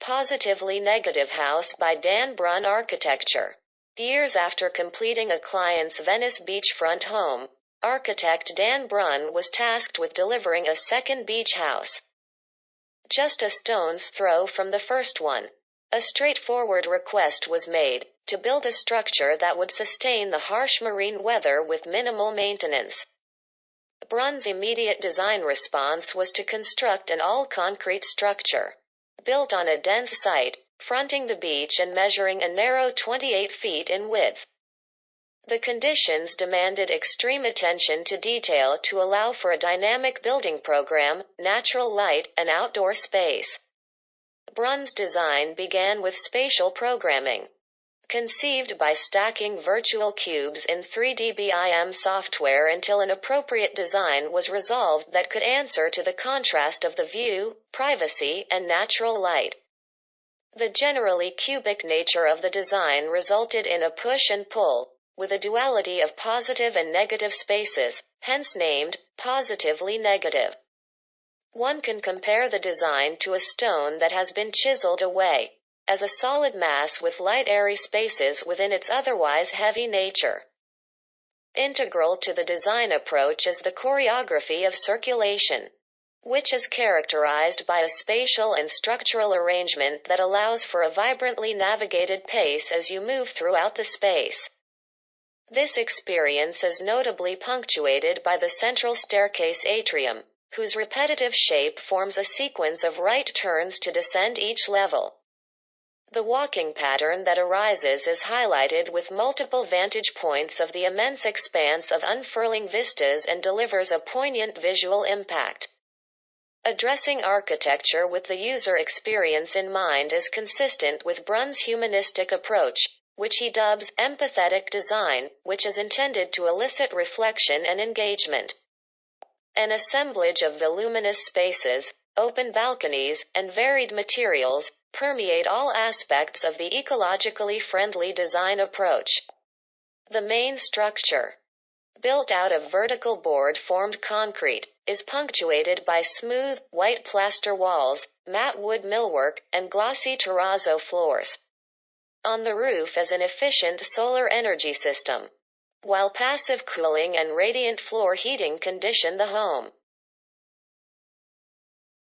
Positively Negative House by Dan Brunn Architecture. Years after completing a client's Venice beachfront home, architect Dan Brunn was tasked with delivering a second beach house. Just a stone's throw from the first one. A straightforward request was made, to build a structure that would sustain the harsh marine weather with minimal maintenance. Brunn's immediate design response was to construct an all-concrete structure. Built on a dense site, fronting the beach and measuring a narrow 28 feet in width. The conditions demanded extreme attention to detail to allow for a dynamic building program, natural light, and outdoor space. Brunn's design began with spatial programming. Conceived by stacking virtual cubes in 3D BIM software until an appropriate design was resolved that could answer to the contrast of the view, privacy, and natural light. The generally cubic nature of the design resulted in a push and pull, with a duality of positive and negative spaces, hence named positively negative. One can compare the design to a stone that has been chiseled away, as a solid mass with light airy spaces within its otherwise heavy nature. Integral to the design approach is the choreography of circulation, which is characterized by a spatial and structural arrangement that allows for a vibrantly navigated pace as you move throughout the space. This experience is notably punctuated by the central staircase atrium, whose repetitive shape forms a sequence of right turns to descend each level. The walking pattern that arises is highlighted with multiple vantage points of the immense expanse of unfurling vistas and delivers a poignant visual impact. Addressing architecture with the user experience in mind is consistent with Brunn's humanistic approach, which he dubs empathetic design, which is intended to elicit reflection and engagement. An assemblage of voluminous spaces, open balconies, and varied materials permeate all aspects of the ecologically friendly design approach. The main structure, built out of vertical board-formed concrete, is punctuated by smooth, white plaster walls, matte wood millwork, and glossy terrazzo floors. On the roof is an efficient solar energy system, while passive cooling and radiant floor heating condition the home.